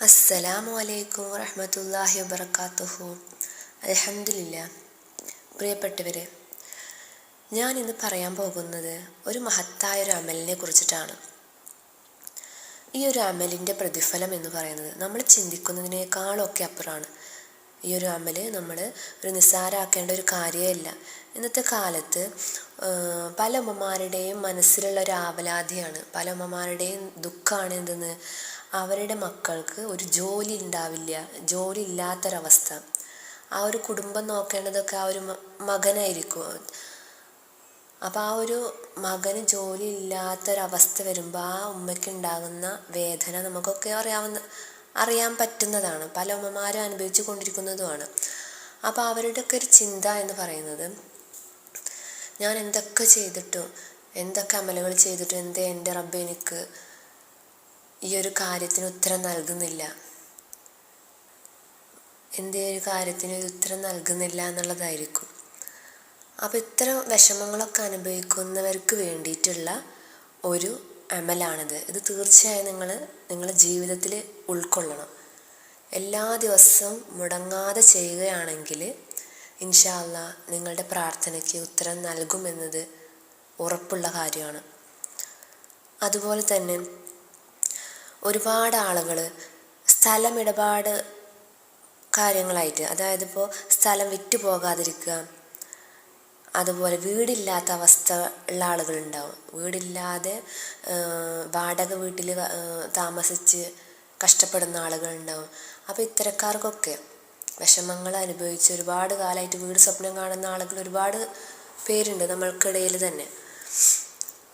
അസ്സലാമു അലൈക്കും വറഹ്മത്തുള്ളാഹി വബറകാതുഹു. അൽഹംദുലില്ലാ. പ്രിയപ്പെട്ടവരെ, ഞാൻ ഇന്ന് പറയാൻ പോകുന്നത് ഒരു മഹത്തായൊരു അമലിനെ കുറിച്ചിട്ടാണ്. ഈ ഒരു അമലിൻ്റെ പ്രതിഫലം എന്ന് പറയുന്നത് നമ്മൾ ചിന്തിക്കുന്നതിനേക്കാളൊക്കെ അപ്പുറമാണ്. ഈ ഒരു അമല് നമ്മൾ ഒരു നിസ്സാരാക്കേണ്ട ഒരു കാര്യമല്ല. ഇന്നത്തെ കാലത്ത് പല ഉമ്മമാരുടെയും മനസ്സിലുള്ള ഒരു ആവലാതിയാണ്, പല ഉമ്മമാരുടെയും ദുഃഖമാണ് എന്തെന്ന്, അവരുടെ മക്കൾക്ക് ഒരു ജോലി ഉണ്ടാവില്ല, ജോലി ഇല്ലാത്തൊരവസ്ഥ. ആ ഒരു കുടുംബം നോക്കേണ്ടതൊക്കെ ആ ഒരു മകനായിരിക്കും. അപ്പോൾ ആ ഒരു മകന് ജോലി ഇല്ലാത്തൊരവസ്ഥ വരുമ്പോൾ ആ ഉമ്മയ്ക്ക് ഉണ്ടാകുന്ന വേദന നമുക്കൊക്കെ അറിയാൻ പറ്റുന്നതാണ്, പല ഉമ്മമാരും അനുഭവിച്ചു കൊണ്ടിരിക്കുന്നതുമാണ്. അപ്പോൾ അവരുടെയൊക്കെ ഒരു ചിന്ത എന്ന് പറയുന്നത്, ഞാൻ എന്തൊക്കെ ചെയ്തിട്ടും, എന്തൊക്കെ അമലുകൾ ചെയ്തിട്ടും എന്തേ എൻ്റെ റബ്ബ് എനിക്ക് ഈ ഒരു കാര്യത്തിന് ഉത്തരം നൽകുന്നില്ല, എന്തേ ഒരു കാര്യത്തിന് ഒരു ഉത്തരം നൽകുന്നില്ല എന്നുള്ളതായിരിക്കും. അപ്പോൾ ഇത്തരം വിഷമങ്ങളൊക്കെ അനുഭവിക്കുന്നവർക്ക് വേണ്ടിയിട്ടുള്ള ഒരു അമലാണിത്. ഇത് തീർച്ചയായും നിങ്ങളുടെ ജീവിതത്തിൽ ഉൾക്കൊള്ളണം. എല്ലാ ദിവസവും മുടങ്ങാതെ ചെയ്യുകയാണെങ്കിൽ ഇൻഷാ അല്ലാഹ് നിങ്ങളുടെ പ്രാർത്ഥനയ്ക്ക് ഉത്തരം നൽകുമെന്നത് ഉറപ്പുള്ള കാര്യമാണ്. അതുപോലെ തന്നെ ഒരുപാട് ആളുകൾ സ്ഥലമിടപാട് കാര്യങ്ങളായിട്ട്, അതായത് ഇപ്പോൾ സ്ഥലം വിറ്റ് പോകാതിരിക്കുക, അതുപോലെ വീടില്ലാത്ത അവസ്ഥ ഉള്ള ആളുകളുണ്ടാവും, വീടില്ലാതെ വാടക വീട്ടിൽ താമസിച്ച് കഷ്ടപ്പെടുന്ന ആളുകളുണ്ടാവും. അപ്പോൾ ഇത്തരക്കാർക്കൊക്കെ വിഷമങ്ങൾ അനുഭവിച്ച് ഒരുപാട് കാലമായിട്ട് വീട് സ്വപ്നം കാണുന്ന ആളുകൾ ഒരുപാട് പേരുണ്ട് നമ്മൾക്കിടയിൽ തന്നെ.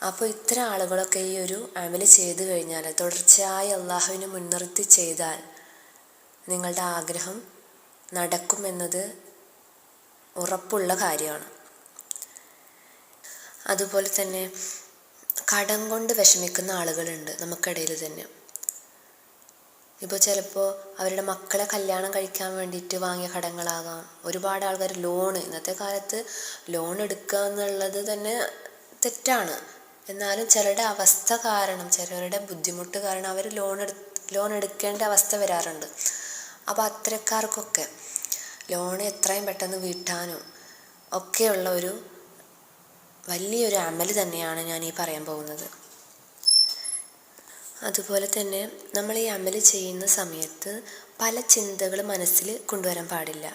അപ്പോൾ ഇത്തരം ആളുകളൊക്കെ ഈ ഒരു അമല് ചെയ്തു കഴിഞ്ഞാൽ, തുടർച്ചയായി അള്ളാഹുവിനെ മുൻനിർത്തി ചെയ്താൽ നിങ്ങളുടെ ആഗ്രഹം നടക്കുമെന്നത് ഉറപ്പുള്ള കാര്യമാണ്. അതുപോലെ തന്നെ കടം കൊണ്ട് വിഷമിക്കുന്ന ആളുകളുണ്ട് നമുക്കിടയിൽ തന്നെ. ഇപ്പോൾ ചിലപ്പോൾ അവരുടെ മക്കളെ കല്യാണം കഴിക്കാൻ വേണ്ടിയിട്ട് വാങ്ങിയ കടങ്ങളാകാം. ഒരുപാട് ആൾക്കാർ ഇന്നത്തെ കാലത്ത് ലോൺ എടുക്കുക എന്നുള്ളത് തന്നെ തെറ്റാണ്. എന്നാലും ചിലരുടെ അവസ്ഥ കാരണം, ചിലരുടെ ബുദ്ധിമുട്ട് കാരണം അവർ ലോൺ എടുക്കേണ്ട അവസ്ഥ വരാറുണ്ട്. അപ്പോൾ അത്തരക്കാർക്കൊക്കെ ലോൺ എത്രയും പെട്ടെന്ന് വീട്ടാനും ഒക്കെയുള്ള ഒരു വലിയൊരു അമല് തന്നെയാണ് ഞാൻ ഈ പറയാൻ പോകുന്നത്. അതുപോലെ തന്നെ നമ്മൾ ഈ അമല് ചെയ്യുന്ന സമയത്ത് പല ചിന്തകൾ മനസ്സിൽ കൊണ്ടുവരാൻ പാടില്ല.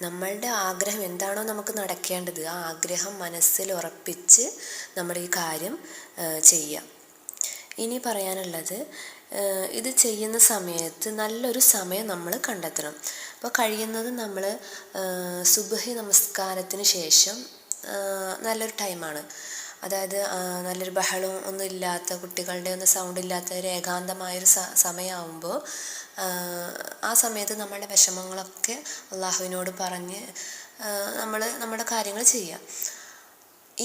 നമ്മളുടെ ആഗ്രഹം എന്താണോ നമുക്ക് നടക്കേണ്ടത്, ആ ആഗ്രഹം മനസ്സിൽ ഉറപ്പിച്ച് നമ്മൾ ഈ കാര്യം ചെയ്യാം. ഇനി പറയാനുള്ളത്, ഇത് ചെയ്യുന്ന സമയത്ത് നല്ലൊരു സമയം നമ്മൾ കണ്ടെത്തണം. അപ്പോൾ കഴിയുന്നത് നമ്മൾ സുബ്ഹി നമസ്കാരത്തിന് ശേഷം നല്ലൊരു ടൈമാണ്, അതായത് നല്ലൊരു ബഹളവും ഒന്നും ഇല്ലാത്ത, കുട്ടികളുടെ ഒന്നും സൗണ്ട് ഇല്ലാത്ത ഒരു ഏകാന്തമായൊരു സമയമാകുമ്പോൾ ആ സമയത്ത് നമ്മുടെ വിഷമങ്ങളൊക്കെ അള്ളാഹുവിനോട് പറഞ്ഞ് നമ്മുടെ കാര്യങ്ങൾ ചെയ്യാം.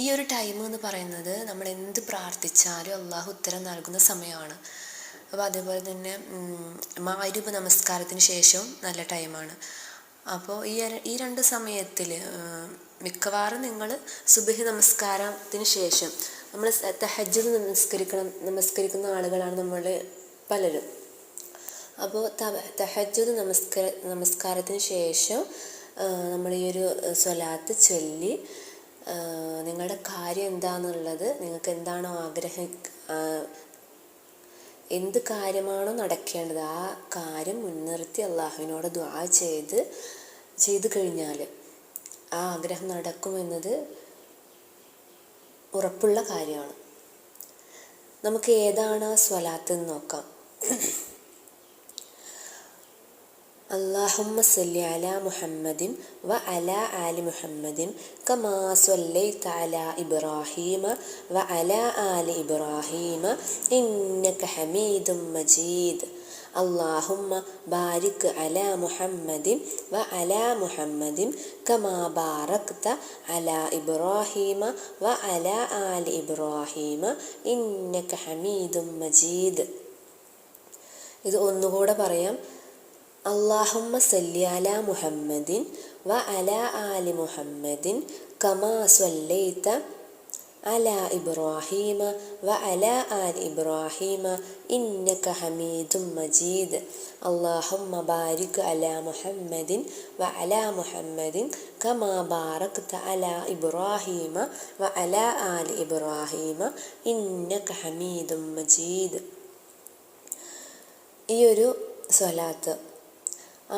ഈ ഒരു ടൈം എന്ന് പറയുന്നത് നമ്മൾ എന്ത് പ്രാർത്ഥിച്ചാലും അള്ളാഹു ഉത്തരം നൽകുന്ന സമയമാണ്. അപ്പോൾ അതേപോലെ തന്നെ മഗ്‌രിബ് നമസ്കാരത്തിന് ശേഷവും നല്ല ടൈമാണ്. അപ്പോൾ ഈ രണ്ട് സമയത്തിൽ മിക്കവാറും നിങ്ങൾ സുബ്ഹി നമസ്കാരത്തിന് ശേഷം, നമ്മൾ തഹജ്ജുദ് നമസ്കരിക്കുന്ന ആളുകളാണ് നമ്മൾ പലരും. അപ്പോൾ തഹജ്ജുദ് നമസ്കാരത്തിന് ശേഷം നമ്മൾ ഈ ഒരു സ്വലാത്ത് ചൊല്ലി നിങ്ങളുടെ കാര്യം എന്താണെന്നുള്ളത്, നിങ്ങൾക്ക് എന്താണോ എന്ത് കാര്യമാണോ നടക്കേണ്ടത് ആ കാര്യം മുൻനിർത്തി അള്ളാഹുവിനോട് ദുആ ചെയ്ത് കഴിഞ്ഞാൽ ആ ആഗ്രഹം നടക്കുമെന്നത് ഉറപ്പുള്ള കാര്യമാണ്. നമുക്ക് ഏതാണ് ആ സ്വലാത്ത് എന്ന് നോക്കാം. اللهم صل على محمد وعلى آل محمد كما صليت على إبراهيم وعلى آل إبراهيم إنك حميد مجيد اللهم بارك على محمد وعلى محمد كما باركت على إبراهيم وعلى آل إبراهيم إنك حميد مجيد. ഇത് ഒന്നുകൂടെ പറയാം. اللهم صل على محمد وعلى آل محمد كما صليت على إبراهيم وعلى آل إبراهيم إنك حميد مجيد اللهم بارك على محمد وعلى محمد كما باركت على إبراهيم وعلى آل إبراهيم إنك حميد مجيد. ഈ ഒരു സ്വലാത്ത്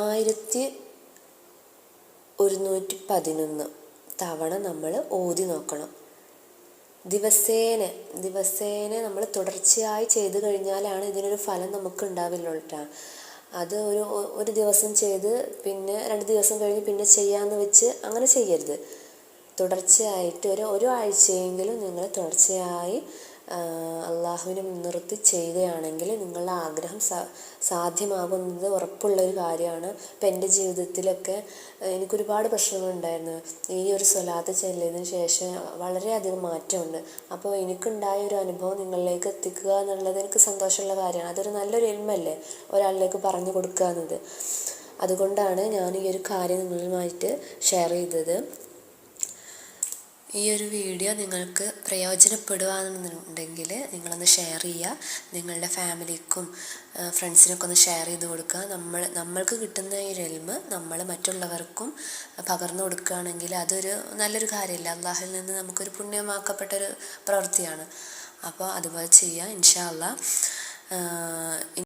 1111 തവണ നമ്മൾ ഓതി നോക്കണം. ദിവസേന നമ്മൾ തുടർച്ചയായി ചെയ്ത് കഴിഞ്ഞാലാണ് ഇതിനൊരു ഫലം നമുക്ക് ഉണ്ടാവില്ല കേട്ടോ. അത് ഒരു ദിവസം ചെയ്ത് പിന്നെ 2 ദിവസം കഴിഞ്ഞ് പിന്നെ ചെയ്യാമെന്ന് വെച്ച് അങ്ങനെ ചെയ്യരുത്. തുടർച്ചയായിട്ട് ഒരു ആഴ്ചയെങ്കിലും നിങ്ങൾ തുടർച്ചയായി അള്ളാഹുവിനെ മുൻനിർത്തി ചെയ്യുകയാണെങ്കിൽ നിങ്ങളുടെ ആഗ്രഹം സാധ്യമാകുന്നത് ഉറപ്പുള്ളൊരു കാര്യമാണ്. ഇപ്പം എൻ്റെ ജീവിതത്തിലൊക്കെ എനിക്കൊരുപാട് പ്രശ്നങ്ങളുണ്ടായിരുന്നു. ഈ ഒരു സ്വലാത്ത് ചൊല്ലിയതിന് ശേഷം വളരെയധികം മാറ്റമുണ്ട്. അപ്പോൾ എനിക്കുണ്ടായ ഒരു അനുഭവം നിങ്ങളിലേക്ക് എത്തിക്കുക എന്നുള്ളത് എനിക്ക് സന്തോഷമുള്ള കാര്യമാണ്. അതൊരു നല്ലൊരു ഇൽമല്ലേ ഒരാളിലേക്ക് പറഞ്ഞു കൊടുക്കുക എന്നത്. അതുകൊണ്ടാണ് ഞാൻ ഈ ഒരു കാര്യം നിങ്ങളുമായിട്ട് ഷെയർ ചെയ്തത്. ഈ ഒരു വീഡിയോ നിങ്ങൾക്ക് പ്രയോജനപ്പെടുകയാണെന്നുണ്ടെങ്കിൽ നിങ്ങളൊന്ന് ഷെയർ ചെയ്യുക. നിങ്ങളുടെ ഫാമിലിക്കും ഫ്രണ്ട്സിനൊക്കെ ഒന്ന് ഷെയർ ചെയ്ത് കൊടുക്കുക. നമ്മൾക്ക് കിട്ടുന്ന ഈ ഇൽമ് നമ്മൾ മറ്റുള്ളവർക്കും പകർന്നു കൊടുക്കുകയാണെങ്കിൽ അതൊരു നല്ലൊരു കാര്യമല്ല. അള്ളാഹുവിൽ നിന്ന് നമുക്കൊരു പുണ്യമാക്കപ്പെട്ടൊരു പ്രവൃത്തിയാണ്. അപ്പോൾ അതുപോലെ ചെയ്യുക ഇൻഷാ അള്ളാഹ്.